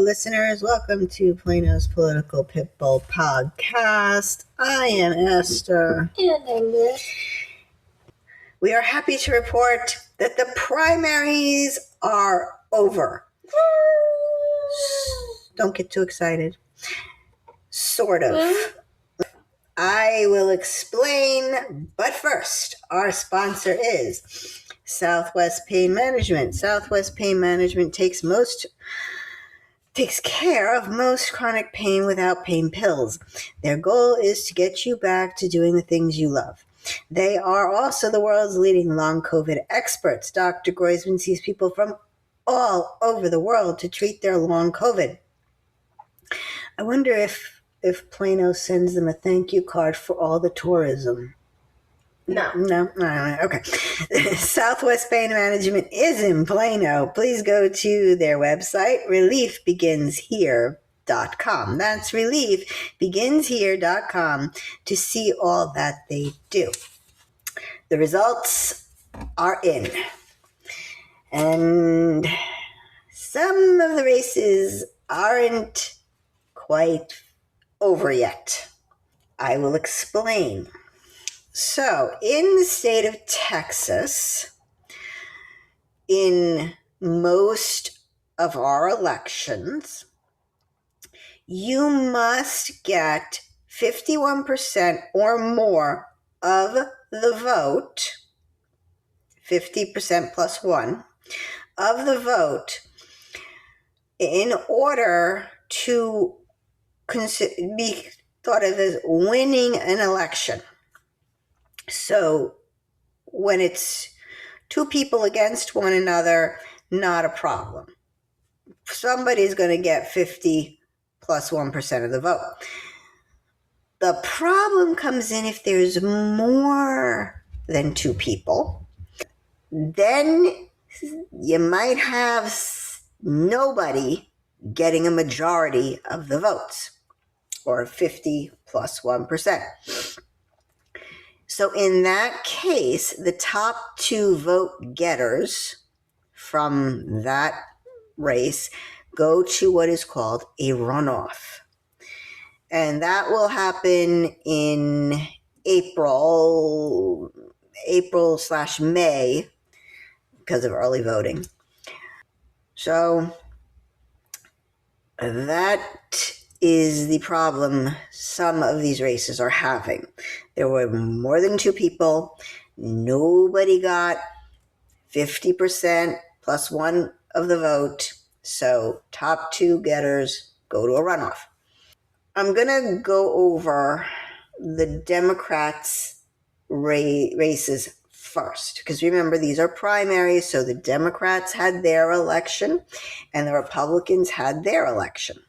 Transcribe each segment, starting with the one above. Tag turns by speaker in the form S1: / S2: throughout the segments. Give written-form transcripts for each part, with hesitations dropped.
S1: listeners. Welcome to Plano's Political Pitbull Podcast. I am Esther.
S2: And I'm Liz.
S1: We are happy to report that the primaries are over. Don't get too excited. Sort of. I will explain, but first, our sponsor is Southwest Pain Management. Southwest Pain Management takes care of most chronic pain without pain pills. Their goal is to get you back to doing the things you love. They are also the world's leading long COVID experts. Dr. Groisman sees people from all over the world to treat their long COVID. I wonder if Plano sends them a thank you card for all the tourism.
S2: No.
S1: Okay. Southwest Pain Management is in Plano. Please go to their website, reliefbeginshere.com. That's reliefbeginshere.com to see all that they do. The results are in. And some of the races aren't quite over yet. I will explain. So, in the state of Texas, in most of our elections, you must get 51% or more of the vote, 50% plus one, of the vote in order to be thought of as winning an election. So when it's two people against one another, not a problem. Somebody's going to get 50 plus 1% of the vote. The problem comes in if there's more than two people. Then you might have nobody getting a majority of the votes, or 50 plus 1%. So in that case, the top two vote getters from that race go to what is called a runoff. And that will happen in April/May because of early voting. So that is the problem some of these races are having. There were more than two people. Nobody got 50% plus one of the vote. So top two getters go to a runoff. I'm going to go over the Democrats' races first, because remember, these are primaries, so the Democrats had their election and the Republicans had their election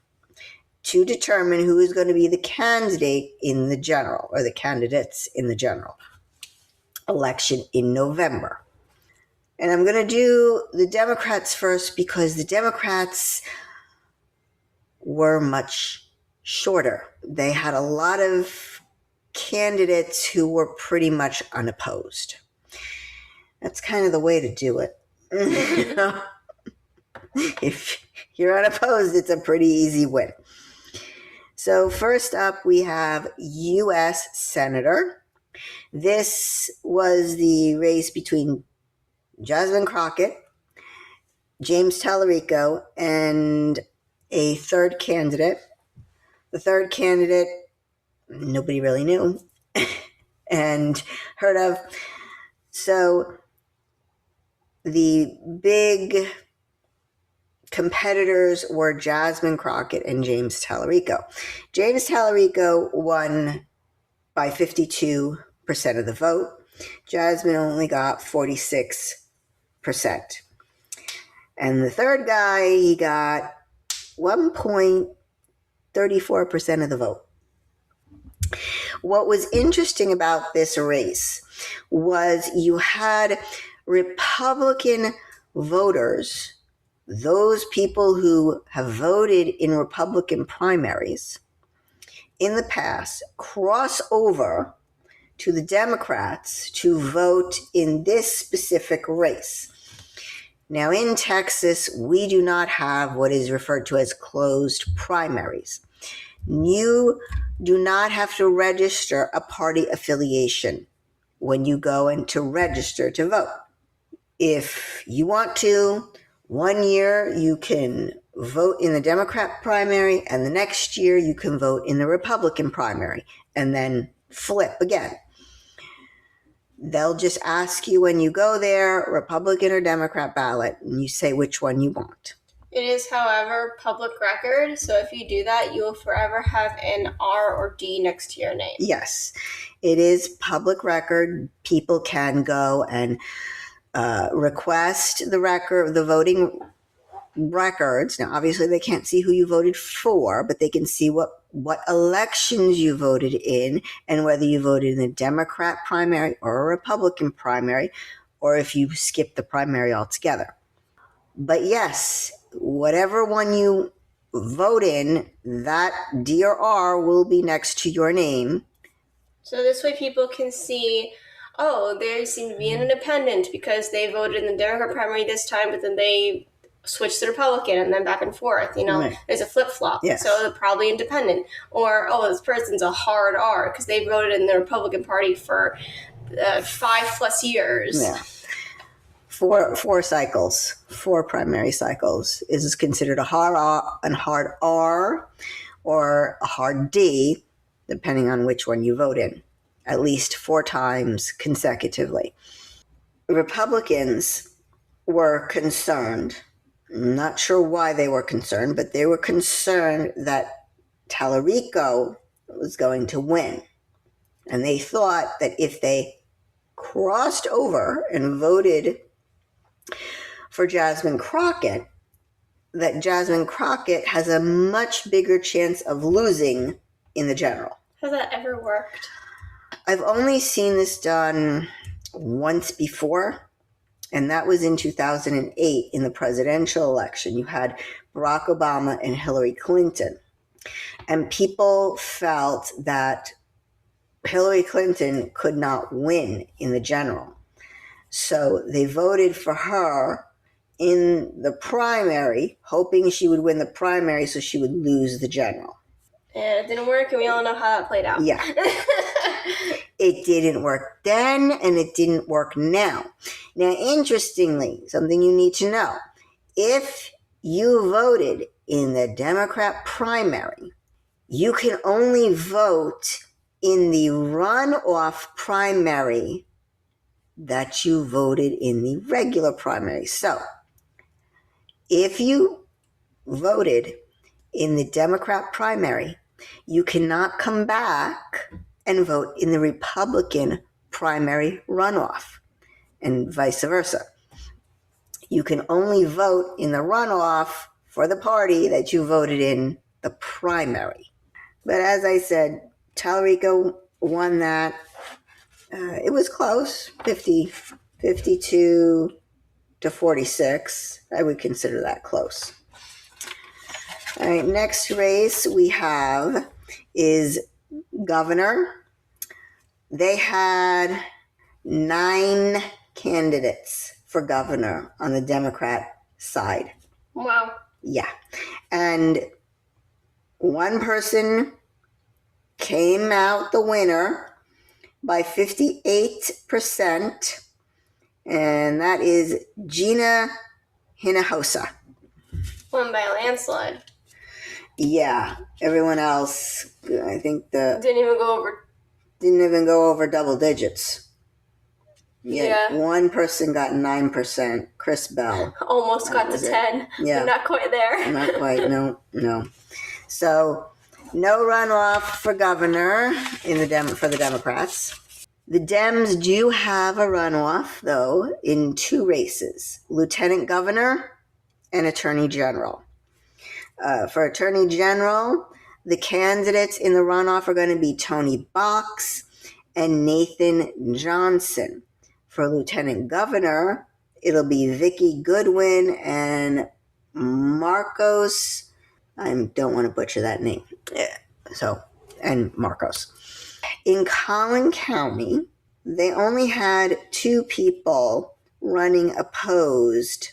S1: to determine who is going to be the candidate in the general, or the candidates in the general election in November. And I'm going to do the Democrats first because the Democrats were much shorter. They had a lot of candidates who were pretty much unopposed. That's kind of the way to do it. If you're unopposed, it's a pretty easy win. So first up, we have U.S. Senator. This was the race between Jasmine Crockett, James Tallarico, and a third candidate. The third candidate, nobody really knew and heard of. So the big competitors were Jasmine Crockett and James Tallarico. James Tallarico won by 52% of the vote. Jasmine only got 46%. And the third guy, he got 1.34% of the vote. What was interesting about this race was you had Republican voters, those people who have voted in Republican primaries in the past, cross over to the Democrats to vote in this specific race. Now, in Texas, we do not have what is referred to as closed primaries. You do not have to register a party affiliation when you go in to register to vote. If you want to, one year you can vote in the Democrat primary, and the next year you can vote in the Republican primary, and then flip again. They'll just ask you when you go there, Republican or Democrat ballot, and you say which one you want.
S2: It is, however, public record, so if you do that, you will forever have an R or D next to your name.
S1: Yes, it is public record. People can go and request the voting records. Now, obviously, they can't see who you voted for, but they can see what elections you voted in and whether you voted in the Democrat primary or a Republican primary, or if you skipped the primary altogether. But yes, whatever one you vote in, that D or R will be next to your name.
S2: So this way people can see, oh, they seem to be an independent because they voted in the Democrat primary this time, but then they switched to Republican and then back and forth.
S1: Right.
S2: There's a flip-flop.
S1: Yes.
S2: So they're probably independent. Or, oh, this person's a hard R because they voted in the Republican Party for 5+ years.
S1: Yeah. Four cycles, 4 primary cycles is considered a hard R or a hard D, depending on which one you vote in, at least 4 times consecutively. Republicans were concerned, not sure why they were concerned, but they were concerned that Tallarico was going to win. And they thought that if they crossed over and voted for Jasmine Crockett, that Jasmine Crockett has a much bigger chance of losing in the general.
S2: Has that ever worked?
S1: I've only seen this done once before, and that was in 2008 in the presidential election. You had Barack Obama and Hillary Clinton, and people felt that Hillary Clinton could not win in the general. So they voted for her in the primary, hoping she would win the primary so she would lose the general.
S2: And it didn't work, and we all know how that played out.
S1: Yeah. It didn't work then, and it didn't work now. Now, interestingly, something you need to know. If you voted in the Democrat primary, you can only vote in the runoff primary that you voted in the regular primary. So, if you voted in the Democrat primary, you cannot come back and vote in the Republican primary runoff, and vice versa. You can only vote in the runoff for the party that you voted in the primary. But as I said, Tallarico won that. It was close, 52 to 46. I would consider that close. All right, next race we have is governor. They had 9 candidates for governor on the Democrat side.
S2: Wow.
S1: Yeah. And one person came out the winner by 58%, and that is Gina Hinojosa.
S2: Won by a landslide.
S1: Yeah, everyone else, I think
S2: Didn't even go over
S1: double digits.
S2: Yeah.
S1: One person got 9%, Chris Bell.
S2: Almost got to 10.
S1: Yeah.
S2: But not quite there.
S1: Not quite, no. So, no runoff for governor for the Democrats. The Dems do have a runoff, though, in 2 races, lieutenant governor and attorney general. For attorney general, the candidates in the runoff are going to be Tony Box and Nathan Johnson. For lieutenant governor, it'll be Vicki Goodwin and Marcos. I don't want to butcher that name. And Marcos. In Collin County, they only had 2 people running opposed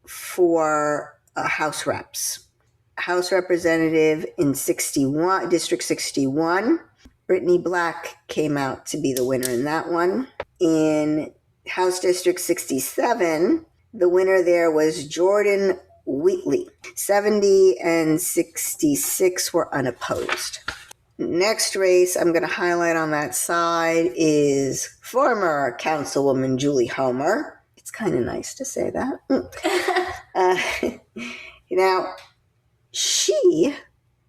S1: for House reps. House representative in District 61, Brittany Black came out to be the winner in that one. In House District 67, the winner there was Jordan Wheatley. 70 and 66 were unopposed. Next race I'm going to highlight on that side is former Councilwoman Julie Homer. It's kind of nice to say that. Now, she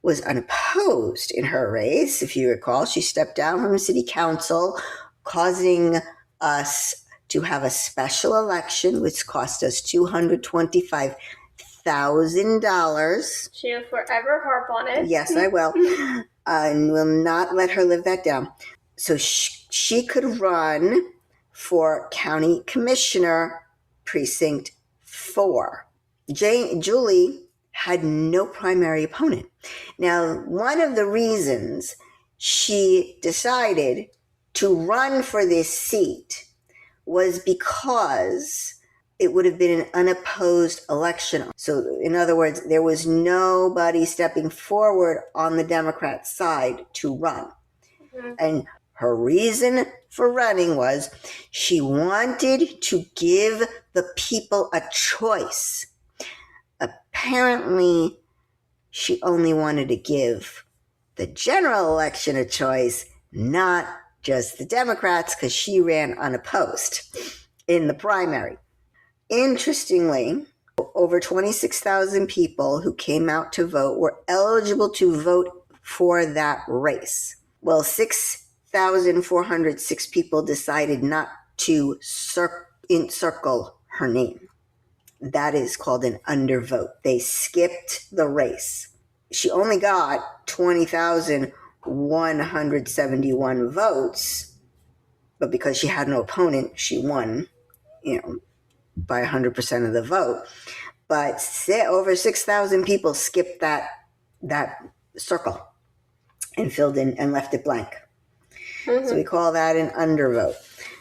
S1: was unopposed in her race. If you recall, she stepped down from city council, causing us to have a special election, which cost us $225,000.
S2: She'll forever harp on it.
S1: Yes, I will. And will not let her live that down. So she could run for County Commissioner Precinct 4. Julie had no primary opponent. Now, one of the reasons she decided to run for this seat was because it would have been an unopposed election. So, in other words, there was nobody stepping forward on the Democrat side to run. Mm-hmm. And her reason for running was she wanted to give the people a choice. Apparently, she only wanted to give the general election a choice, not just the Democrats, because she ran unopposed in the primary. Interestingly, over 26,000 people who came out to vote were eligible to vote for that race. Well, 6,406 people decided not to encircle her name. That is called an undervote. They skipped the race. She only got 20,171 votes, but because she had no opponent, she won, by 100% of the vote. But over 6,000 people skipped that circle and filled in and left it blank. Mm-hmm. So we call that an undervote.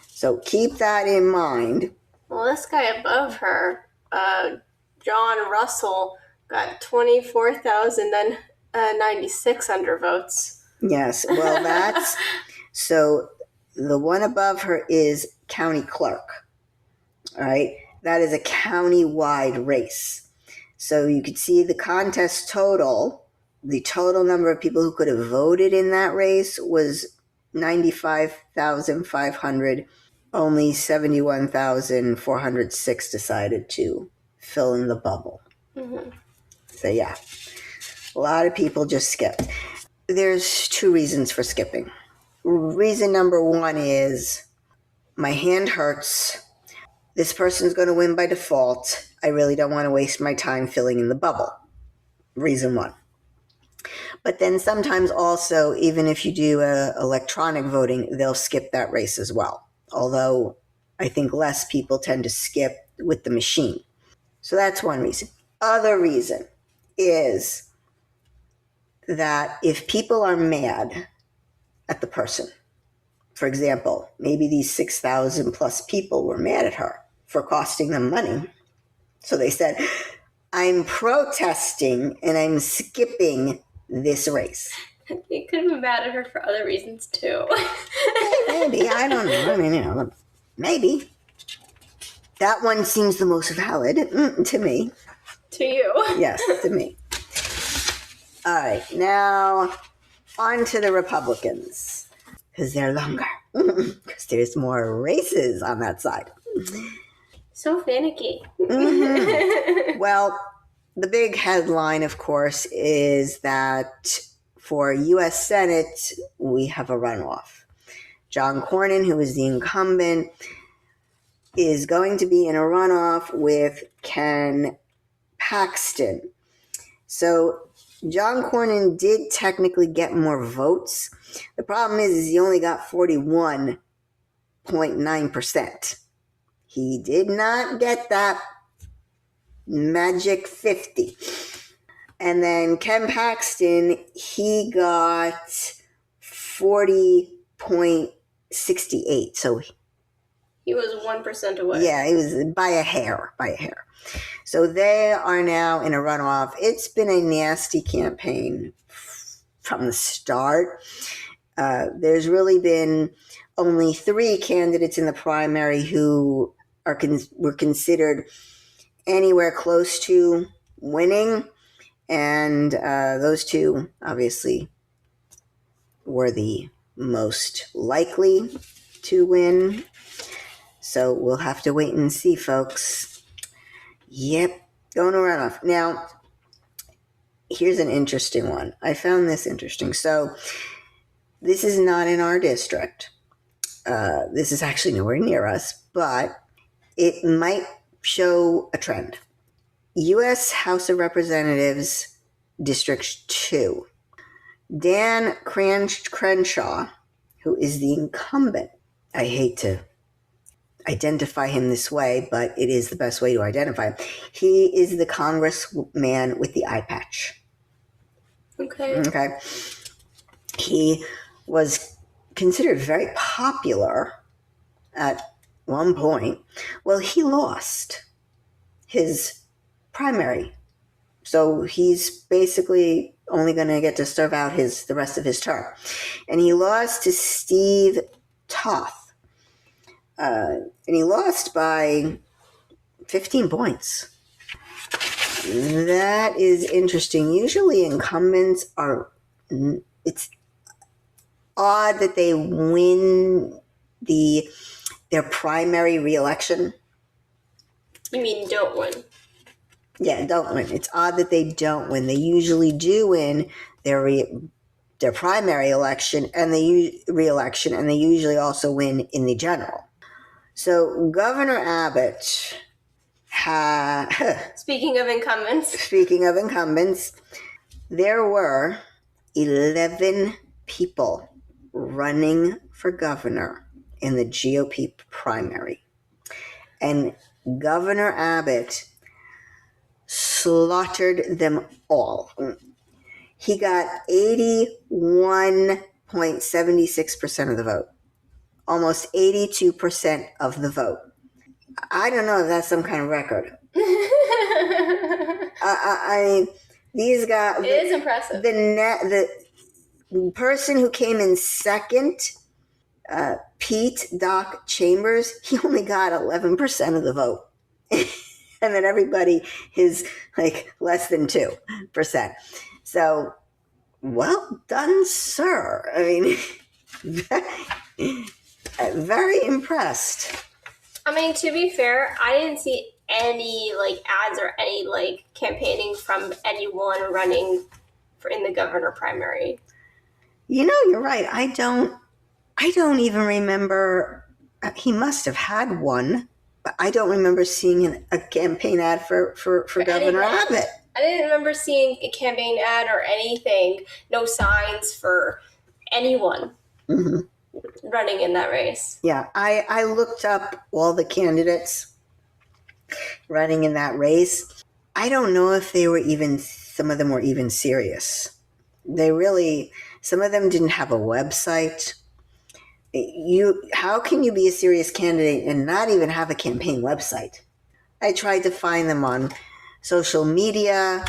S1: So keep that in mind.
S2: Well, this guy above her, John Russell, got 24,096 undervotes.
S1: Yes, well, that's so the one above her is county clerk. All right, that is a county-wide race. So you could see the contest total. The total number of people who could have voted in that race was 95,500. Only 71,406 decided to fill in the bubble. Mm-hmm. So yeah, a lot of people just skipped. There's two reasons for skipping. Reason number one is my hand hurts. This person's going to win by default. I really don't want to waste my time filling in the bubble. Reason one. But then sometimes also, even if you do electronic voting, they'll skip that race as well. Although I think less people tend to skip with the machine. So that's one reason. Other reason is that if people are mad at the person, for example, maybe these 6,000 plus people were mad at her for costing them money. So they said, I'm protesting and I'm skipping this race.
S2: They could have been mad at her for other reasons too.
S1: Maybe, I don't know. I mean, maybe. That one seems the most valid to me.
S2: To you?
S1: Yes, to me. All right, now on to the Republicans, because they're longer, because there's more races on that side.
S2: So finicky.
S1: Mm-hmm. Well, the big headline, of course, is that for U.S. Senate, we have a runoff. John Cornyn, who is the incumbent, is going to be in a runoff with Ken Paxton. So John Cornyn did technically get more votes. The problem is he only got 41.9%. He did not get that magic 50. And then Ken Paxton, he got 40.68. So
S2: he was 1% away.
S1: Yeah, he was by a hair. So they are now in a runoff. It's been a nasty campaign from the start. There's really been only 3 candidates in the primary who were considered anywhere close to winning, and those 2 obviously were the most likely to win. So we'll have to wait and see, folks. Yep, going to runoff. Now, here's an interesting one. I found this interesting. So this is not in our district. This is actually nowhere near us, but it might show a trend. U.S. House of Representatives, District 2. Dan Crenshaw, who is the incumbent. I hate to identify him this way, but it is the best way to identify him. He is the congressman with the eye patch. Okay. He was considered very popular at one point. Well, he lost his primary. So he's basically only going to get to serve out the rest of his term. And he lost to Steve Toth. And he lost by 15 points. That is interesting. Usually incumbents it's odd that they win their primary reelection.
S2: You mean don't win?
S1: Yeah, don't win. It's odd that they don't win. They usually do win their primary election and the reelection, and they usually also win in the general. So Governor Abbott,
S2: Speaking of incumbents,
S1: there were 11 people running for governor in the GOP primary. And Governor Abbott slaughtered them all. He got 81.76% of the vote. Almost 82% of the vote. I don't know if that's some kind of record. These guys.
S2: It is impressive.
S1: The person who came in second, Pete Doc Chambers, he only got 11% of the vote. And then everybody is like less than 2%. So, well done, sir. I mean, very impressed.
S2: I mean, to be fair, I didn't see any ads or any campaigning from anyone running in the governor primary.
S1: You know, you're right. I don't even remember. He must have had one, but I don't remember seeing a campaign ad for Governor Abbott.
S2: I didn't remember seeing a campaign ad or anything. No signs for anyone.
S1: Mm-hmm.
S2: Running in that race.
S1: Yeah, I looked up all the candidates running in that race. I don't know if some of them were even serious. Some of them didn't have a website. How can you be a serious candidate and not even have a campaign website? I tried to find them on social media.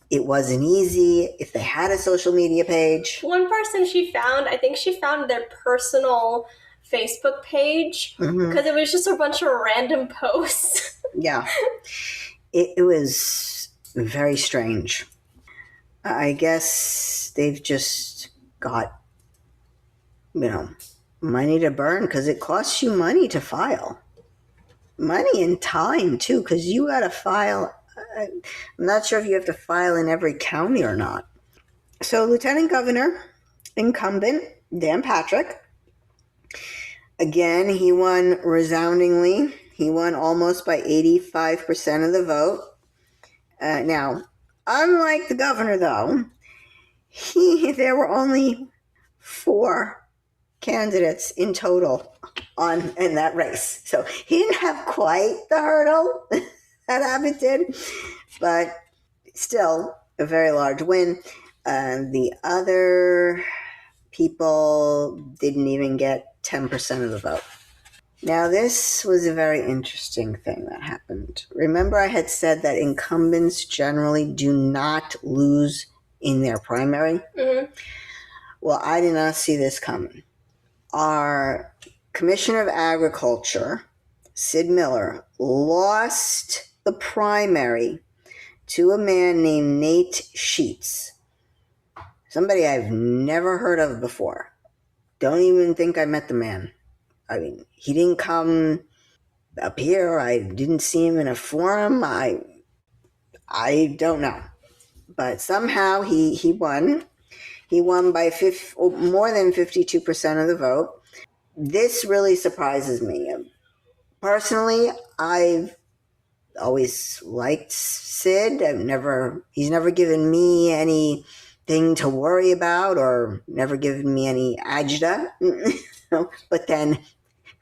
S1: It wasn't easy. If they had a social media page.
S2: One person I think she found their personal Facebook page because it was just a bunch of random posts.
S1: Yeah. It was very strange. I guess they've just got, money to burn because it costs you money to file. Money and time, too, because you got to file. I'm not sure if you have to file in every county or not. So Lieutenant Governor, incumbent, Dan Patrick. Again, he won resoundingly. He won almost by 85% of the vote. Now, unlike the governor, though, there were only 4 candidates in total in that race. So he didn't have quite the hurdle that Abbott did, but still a very large win. The other people didn't even get 10% of the vote. Now, this was a very interesting thing that happened. Remember, I had said that incumbents generally do not lose in their primary?
S2: Mm-hmm.
S1: Well, I did not see this coming. Our Commissioner of Agriculture, Sid Miller, lost the primary to a man named Nate Sheets, somebody I've never heard of before. Don't even think I met the man. I mean, he didn't come up here. I didn't see him in a forum. I don't know. But somehow he won. He won by more than 52% of the vote. This really surprises me. Personally, I've always liked Sid. He's never given me anything to worry about or never given me any agita. But then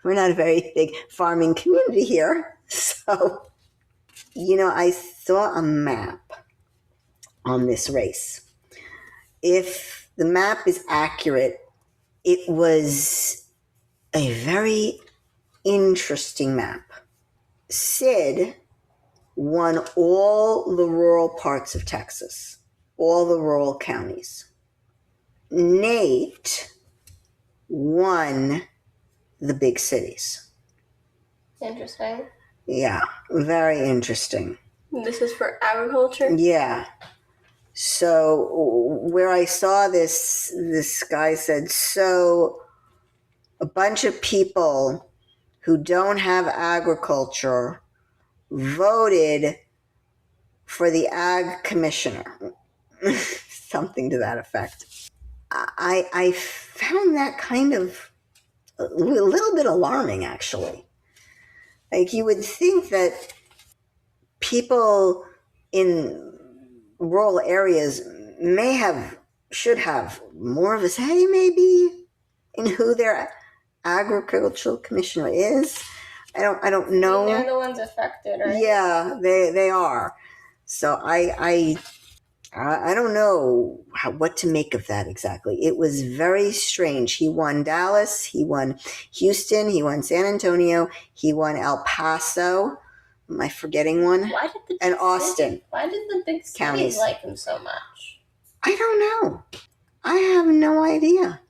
S1: we're not a very big farming community here. So, I saw a map on this race. If the map is accurate, it was a very interesting map. Sid won all the rural parts of Texas, all the rural counties. Nate won the big cities.
S2: Interesting.
S1: Yeah, very interesting.
S2: This is for agriculture?
S1: Yeah. So where I saw this guy said, so a bunch of people who don't have agriculture voted for the ag commissioner. Something to that effect. I found that kind of a little bit alarming, actually. Like, you would think that people in rural areas should have more of a say, maybe, in who their agricultural commissioner is. I don't know.
S2: They're the ones affected, right?
S1: Yeah, they are. So I don't know what to make of that exactly. It was very strange. He won Dallas, he won Houston, he won San Antonio, he won El Paso. Am I forgetting one? And Austin.
S2: Why did the big cities like him so much?
S1: I don't know. I have no idea.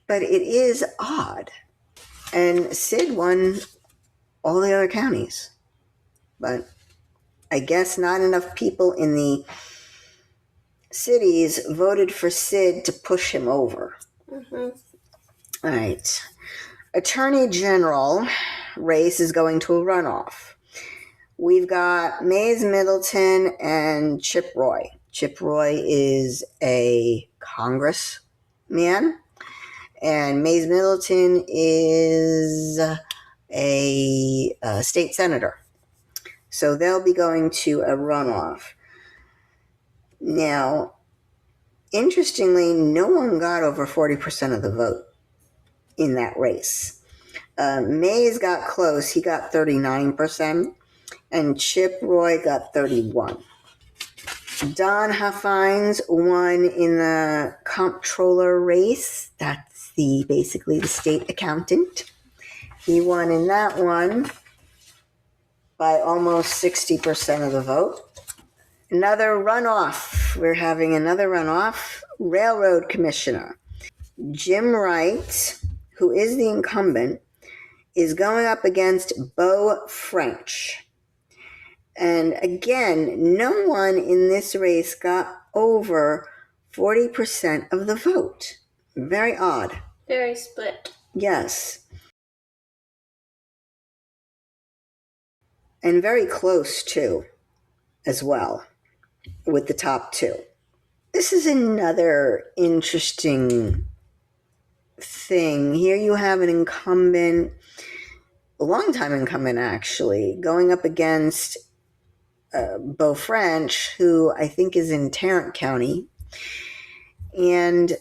S1: But it is odd. And Sid won all the other counties. But I guess not enough people in the cities voted for Sid to push him over.
S2: Mm-hmm.
S1: All right. Attorney General race is going to a runoff. We've got Mays Middleton and Chip Roy. Chip Roy is a congressman, and Mays Middleton is a state senator. So they'll be going to a runoff. Now, interestingly, no one got over 40% of the vote in that race. Mays got close. He got 39%, and Chip Roy got 31%. Don Huffines won in the comptroller race. That's basically the state accountant. He won in that one by almost 60% of the vote. Another runoff. We're having another runoff. Railroad Commissioner Jim Wright, who is the incumbent, is going up against Beau French. And again, no one in this race got over 40% of the vote. Very odd.
S2: Very split.
S1: Yes. And very close, too, as well, with the top two. This is another interesting thing. Here you have an incumbent, a longtime incumbent actually, going up against Beau French, who I think is in Tarrant County. And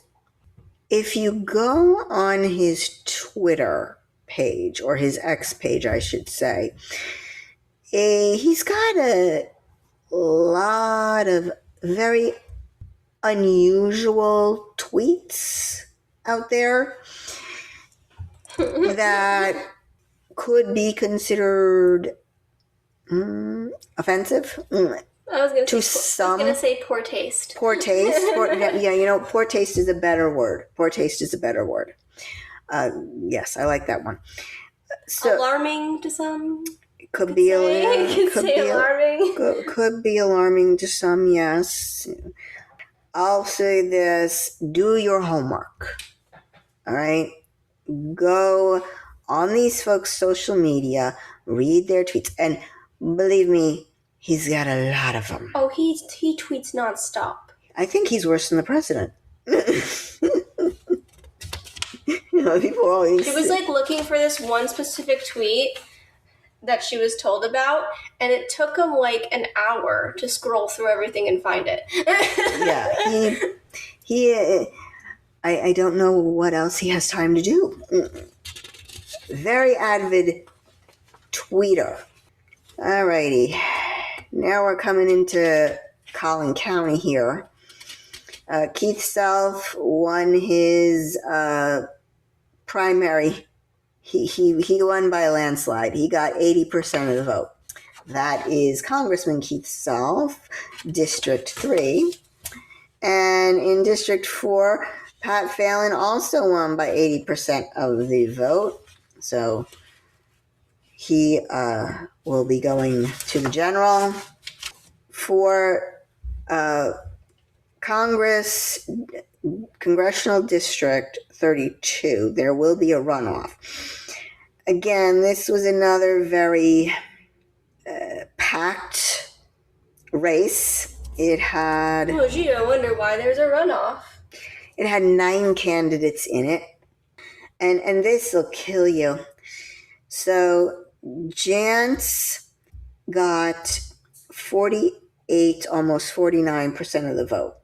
S1: if you go on his Twitter page, or his X page, I should say, he's got a lot of very unusual tweets out there that could be considered offensive
S2: I was gonna
S1: to
S2: say,
S1: some.
S2: I was gonna say poor taste.
S1: Poor taste. Poor taste is a better word. Poor taste is a better word. Yes, I like that one. So
S2: Alarming to some.
S1: could be
S2: Alarming.
S1: Could be alarming to some. Yes. I'll say this: do your homework. All right, go on these folks' social media, read their tweets, and believe me, he's got a lot of them.
S2: Oh, he tweets nonstop.
S1: I think he's worse than the president. People always.
S2: She was like looking for this one specific tweet that she was told about, and it took him like an hour to scroll through everything and find it.
S1: I don't know what else he has time to do. Very avid tweeter. Alrighty, now we're coming into Collin County here. Keith Self won his primary. He won by a landslide. He got 80% of the vote. That is Congressman Keith Self, District 3. And in District 4, Pat Phelan also won by 80% of the vote. So he will be going to the general. For Congressional District 32, there will be a runoff. Again, this was another very packed race. It had...
S2: Oh, gee, I wonder why there's a runoff.
S1: It had 9 candidates in it. And this will kill you. So Jantz got 48, almost 49% of the vote.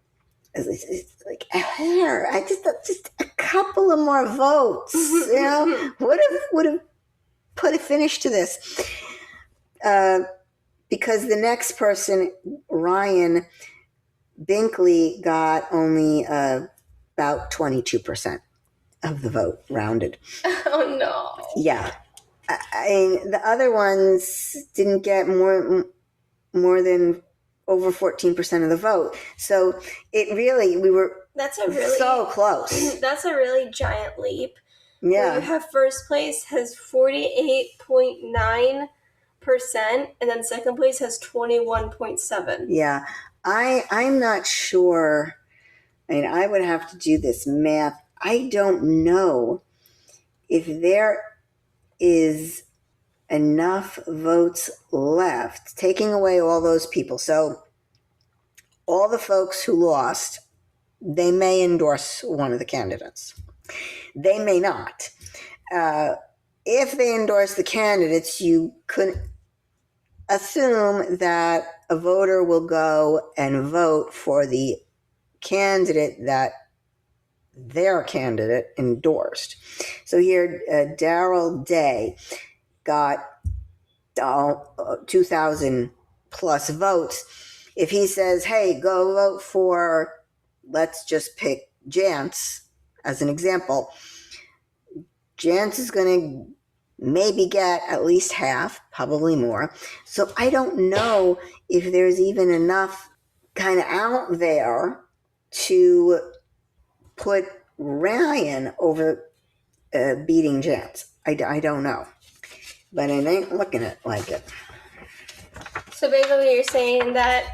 S1: It's like a hair. Just a couple of more votes. Would have put a finish to this. Because the next person, Ryan Binkley, got only about 22% of the vote, rounded.
S2: Oh no.
S1: Yeah. The other ones didn't get more than over 14% of the vote. So we were so close.
S2: That's a really giant leap.
S1: Yeah.
S2: You have first place has 48.9%, and then second place has 21.7%.
S1: Yeah. I'm not sure. I would have to do this math. I don't know if there is enough votes left, taking away all those people. So all the folks who lost, they may endorse one of the candidates. They may not. If they endorse the candidates, you could assume that a voter will go and vote for the candidate that their candidate endorsed. So here, Darrell Day got 2,000 plus votes. If he says, hey, go vote for, let's just pick Jantz as an example, Jantz is going to maybe get at least half, probably more. So I don't know if there's even enough kind of out there to put Ryan over beating Jantz. I don't know. But it ain't looking like it.
S2: So basically you're saying that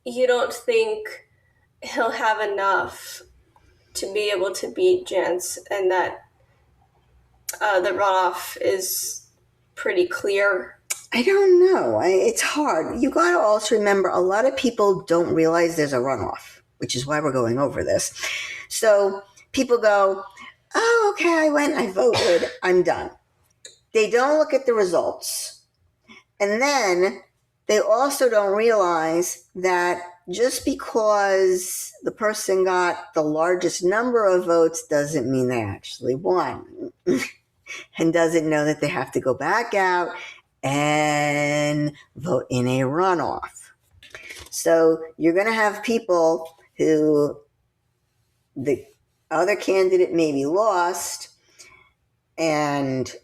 S2: you don't think he'll have enough to be able to beat Jantz, and that the runoff is pretty clear?
S1: I don't know. It's hard. You got to also remember, a lot of people don't realize there's a runoff, which is why we're going over this. So people go, oh, okay, I went, I voted, I'm done. They don't look at the results. And then they also don't realize that just because the person got the largest number of votes doesn't mean they actually won. And doesn't know that they have to go back out and vote in a runoff. So you're going to have people who the other candidate maybe lost, and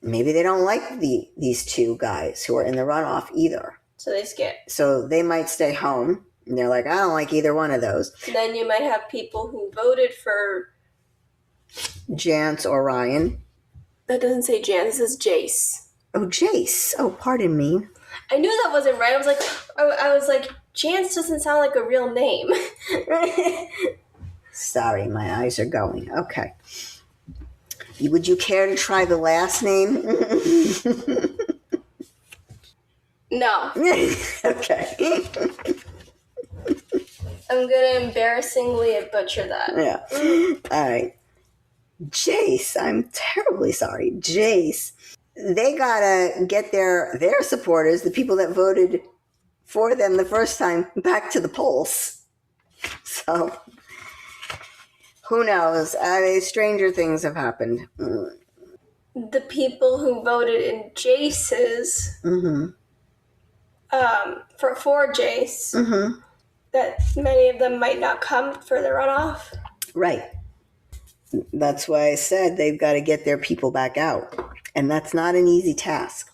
S1: maybe they don't like these two guys who are in the runoff either.
S2: So they skip.
S1: So they might stay home. And they're like, I don't like either one of those.
S2: And then you might have people who voted for
S1: Jance or Ryan.
S2: That doesn't say Jance, it says Jace.
S1: Oh, Jace. Oh, pardon me.
S2: I knew that wasn't right. I was like, Jance doesn't sound like a real name.
S1: Sorry, my eyes are going. Okay. Would you care to try the last name?
S2: No.
S1: Okay.
S2: I'm gonna embarrassingly butcher that.
S1: Yeah. All right. Jace. I'm terribly sorry. Jace. They gotta get their supporters, the people that voted for them the first time, back to the polls. So, who knows? Stranger things have happened.
S2: The people who voted in Jace's, for Jace, that many of them might not come for the runoff.
S1: Right. That's why I said they've got to get their people back out. And that's not an easy task.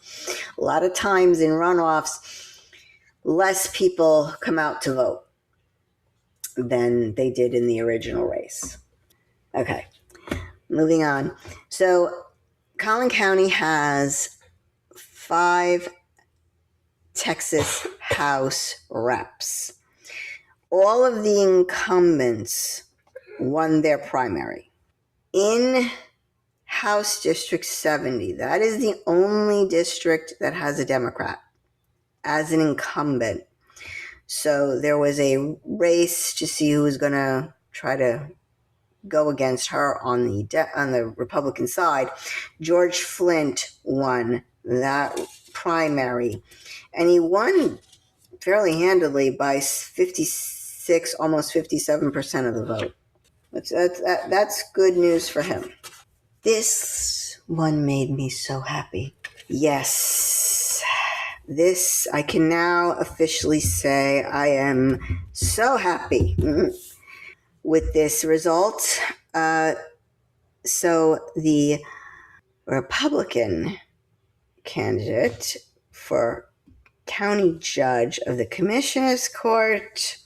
S1: A lot of times in runoffs, less people come out to vote than they did in the original race. Okay, moving on. So Collin County has 5 Texas House reps. All of the incumbents won their primary. In House District 70, that is the only district that has a Democrat as an incumbent. So there was a race to see who was going to try to go against her on the Republican side. George Flint won that primary, and he won fairly handily by 56, almost 57% of the vote. That's good news for him. This one made me so happy. Yes, this, I can now officially say I am so happy with this result. So the Republican candidate for county judge of the Commissioner's Court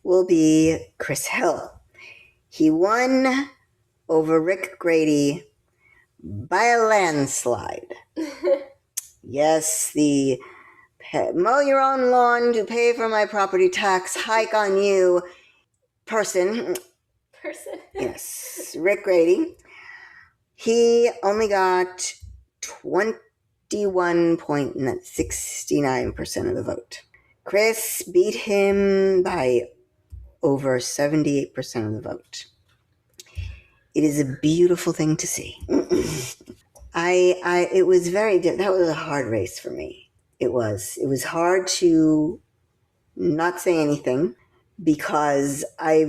S1: will be Chris Hill. He won over Rick Grady by a landslide. Yes, the mow your own lawn to pay for my property tax hike on you person. Yes, Rick Grady. He only got 21.69% of the vote. Chris beat him by over 78% of the vote. It is a beautiful thing to see. It was that was a hard race for me. It was hard to not say anything because I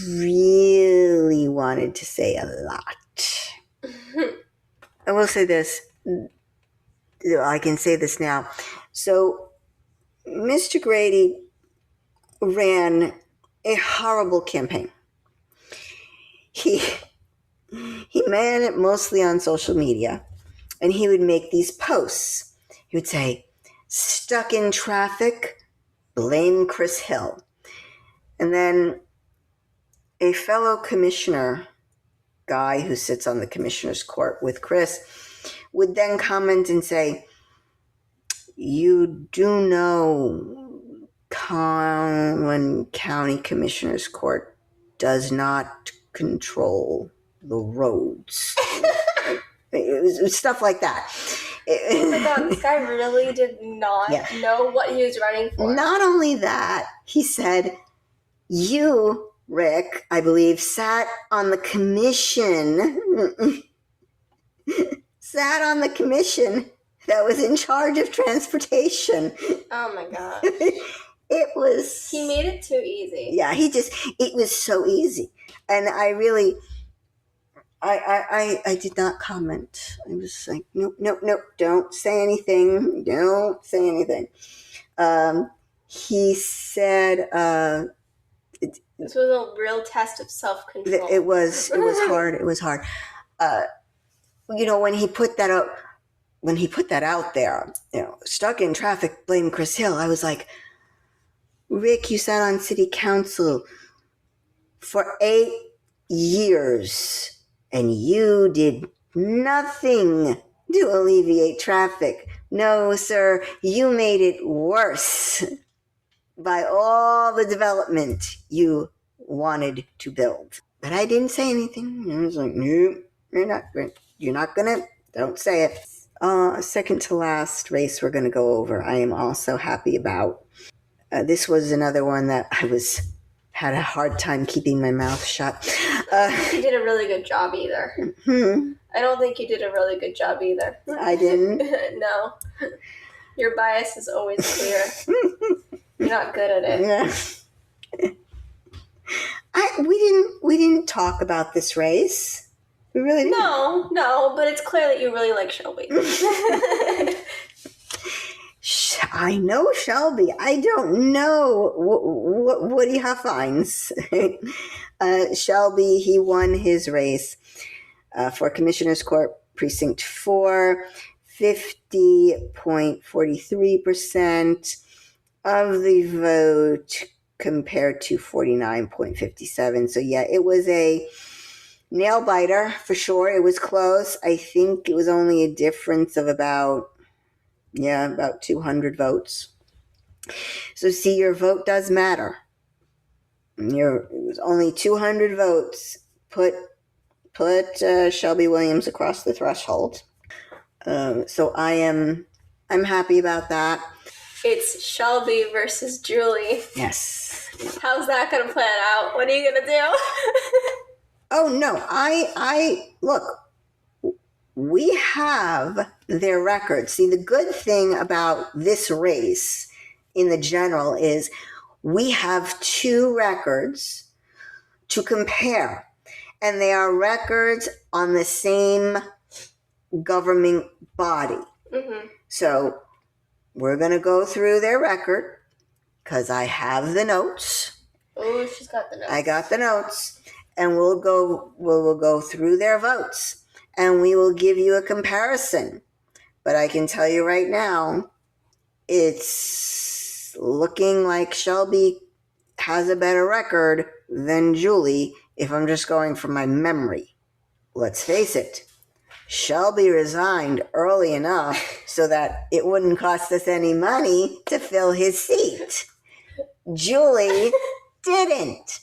S1: really wanted to say a lot. I will say this. I can say this now. So, Mr. Grady ran a horrible campaign. He ran it mostly on social media, and he would make these posts. He would say, "Stuck in traffic, blame Chris Hill." And then a fellow commissioner guy who sits on the commissioner's court with Chris would then comment and say, "You do know Collin County Commissioner's Court does not control the roads." It was stuff like that.
S2: Oh my God, this guy really did not know what he was running for.
S1: Not only that, he said, "You, Rick, I believe, sat on the commission that was in charge of transportation."
S2: Oh my God.
S1: It was...
S2: He made it too easy.
S1: Yeah, it was so easy. And I really... I did not comment. I was like, nope, don't say anything. Don't say anything. He said...
S2: this was a real test of self-control.
S1: It was hard. It was hard. When he put that up, when he put that out there, stuck in traffic, blame Chris Hill, I was like, Rick, you sat on city council for 8 years and you did nothing to alleviate traffic. No, sir, you made it worse by all the development you wanted to build. But I didn't say anything. I was like, no, you're not gonna, don't say it. Second to last race we're gonna go over, I am also happy about. This was another one that had a hard time keeping my mouth shut.
S2: You did a really good job either. I don't think you did a really good job either.
S1: I didn't?
S2: No. Your bias is always clear. You're not good at it.
S1: Yeah. We didn't talk about this race. We really didn't.
S2: No, but it's clear that you really like Shelby.
S1: I know Shelby. I don't know Woody Huffines. Shelby, he won his race for Commissioner's Court Precinct 4, 50.43% of the vote compared to 49.57%. So yeah, it was a nail biter for sure. It was close. I think it was only a difference of about 200 votes. So see, your vote does matter. It was only 200 votes. Put Shelby Williams across the threshold. So I'm happy about that.
S2: It's Shelby versus Julie.
S1: Yes.
S2: How's that going to plan out? What are you going to do?
S1: Oh no, I look. We have their records. See, the good thing about this race in the general is we have 2 records to compare, and they are records on the same governing body.
S2: Mm-hmm.
S1: So we're going to go through their record because I have the notes.
S2: Oh, she's got the notes.
S1: I got the notes, and we'll go through their votes. And we will give you a comparison. But I can tell you right now, it's looking like Shelby has a better record than Julie if I'm just going from my memory. Let's face it, Shelby resigned early enough so that it wouldn't cost us any money to fill his seat. Julie didn't.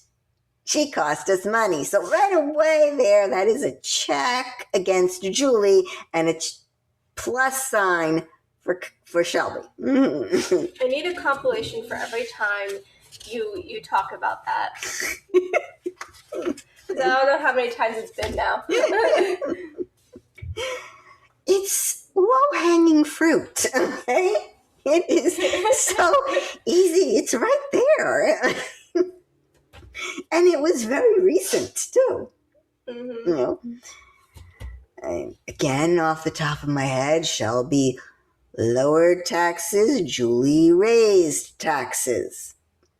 S1: She cost us money. So right away there, that is a check against Julie and a plus sign for Shelby.
S2: I need a compilation for every time you talk about that. I don't know how many times it's been now.
S1: It's low-hanging fruit, okay? It is so easy. It's right there. And it was very recent, too.
S2: Mm-hmm.
S1: Again, off the top of my head, Shelby lowered taxes, Julie raised taxes.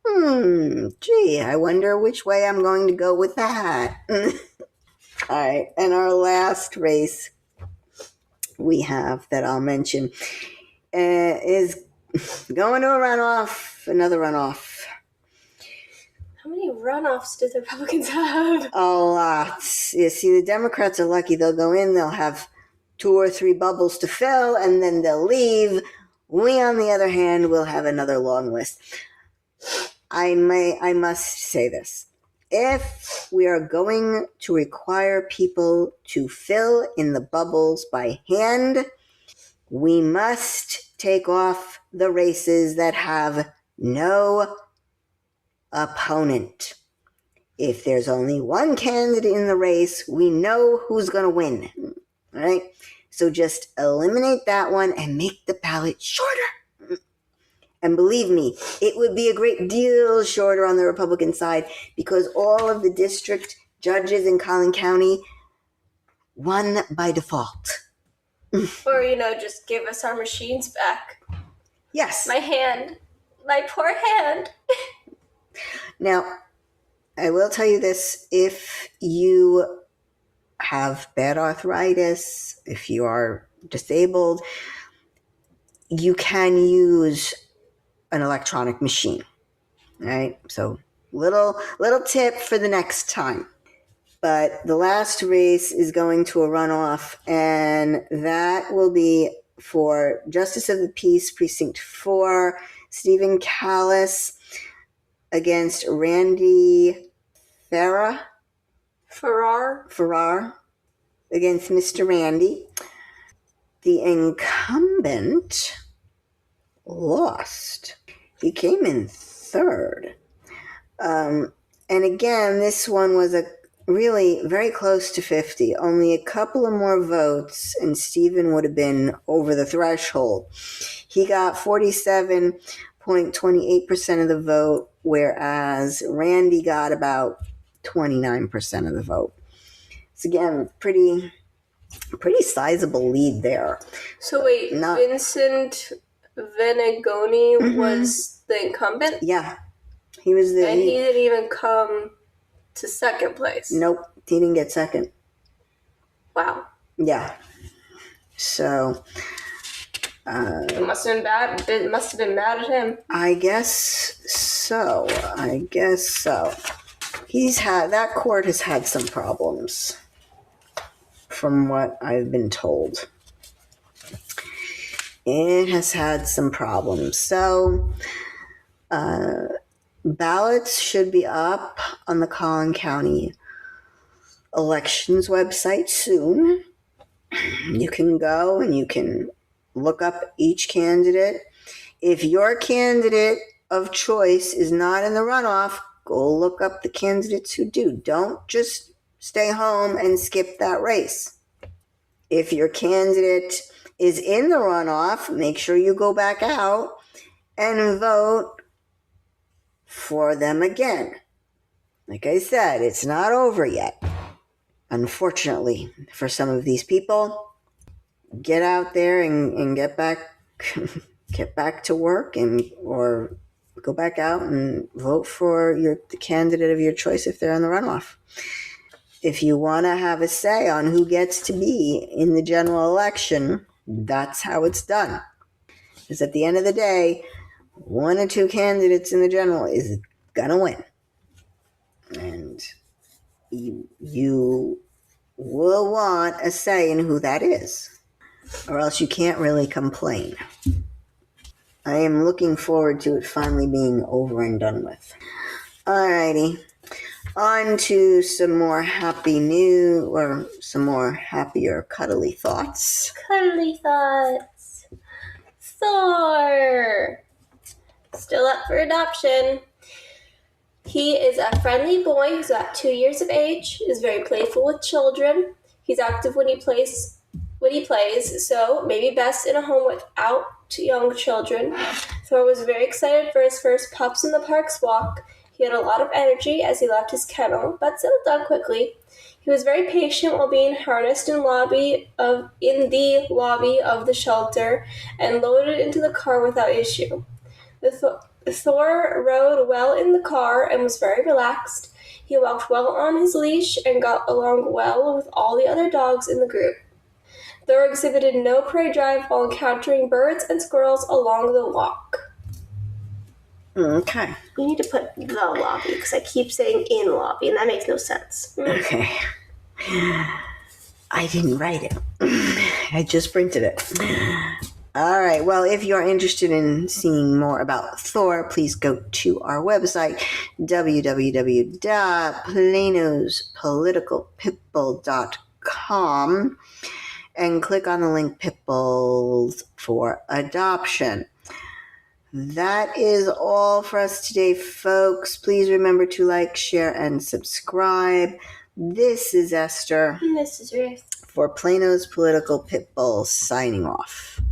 S1: Gee, I wonder which way I'm going to go with that. All right, and our last race we have that I'll mention is going to a runoff, another runoff.
S2: How many runoffs do the Republicans have?
S1: A lot. You see, the Democrats are lucky. They'll go in, they'll have 2 or 3 bubbles to fill, and then they'll leave. We, on the other hand, will have another long list. I must say this. If we are going to require people to fill in the bubbles by hand, we must take off the races that have no opponent. If there's only one candidate in the race, we know who's going to win. All right? So just eliminate that one and make the ballot shorter. And believe me, it would be a great deal shorter on the Republican side because all of the district judges in Collin County won by default.
S2: Or, just give us our machines back.
S1: Yes.
S2: My hand. My poor hand.
S1: Now, I will tell you this. If you have bad arthritis, if you are disabled, you can use an electronic machine, right? So little tip for the next time. But the last race is going to a runoff, and that will be for Justice of the Peace, Precinct 4, Stephen Callis against Randy Farrar against Mr. Randy. The incumbent lost. He came in third. And again, this one was really very close to 50. Only a couple of more votes, and Stephen would have been over the threshold. He got 47.28% of the vote, whereas Randy got about 29% of the vote. So again, pretty sizable lead there.
S2: So wait, Vincent Venegoni was the incumbent?
S1: Yeah. He was the...
S2: And he didn't even come to second place.
S1: Nope, he didn't get second.
S2: Wow.
S1: Yeah. So...
S2: it must have been bad. It must have been mad at him.
S1: I guess so. That court has had some problems, from what I've been told. It has had some problems. So, ballots should be up on the Collin County elections website soon. You can go and you can look up each candidate. If your candidate of choice is not in the runoff, go look up the candidates who do. Don't just stay home and skip that race. If your candidate is in the runoff, make sure you go back out and vote for them again. Like I said, it's not over yet. Unfortunately, for some of these people, get out there and get back to work, or go back out and vote for the candidate of your choice if they're in the runoff. If you want to have a say on who gets to be in the general election, that's how it's done. Because at the end of the day, one or two candidates in the general is going to win. And you will want a say in who that is, or else you can't really complain. I am looking forward to it finally being over and done with. Alrighty. On to some more happy news, or some more happier, cuddly thoughts.
S2: Cuddly thoughts. Thor. Still up for adoption. He is a friendly boy who's about 2 years of age, is very playful with children. He's active when he plays, so maybe best in a home without young children. Thor was very excited for his first Pups in the Parks walk. He had a lot of energy as he left his kennel, but settled down quickly. He was very patient while being harnessed in the lobby of the shelter and loaded into the car without issue. Thor rode well in the car and was very relaxed. He walked well on his leash and got along well with all the other dogs in the group. Thor exhibited no prey drive while encountering birds and squirrels along the walk.
S1: Okay.
S2: You need to put the lobby, because I keep saying in lobby, and that makes no sense.
S1: Okay. I didn't write it. I just printed it. All right. Well, if you're interested in seeing more about Thor, please go to our website, www.planospoliticalpitbull.com, and click on the link Pitbulls for Adoption. That is all for us today, folks. Please remember to like, share, and subscribe. This is Esther.
S2: And this is Ruth.
S1: For Plano's Political Pitbull, signing off.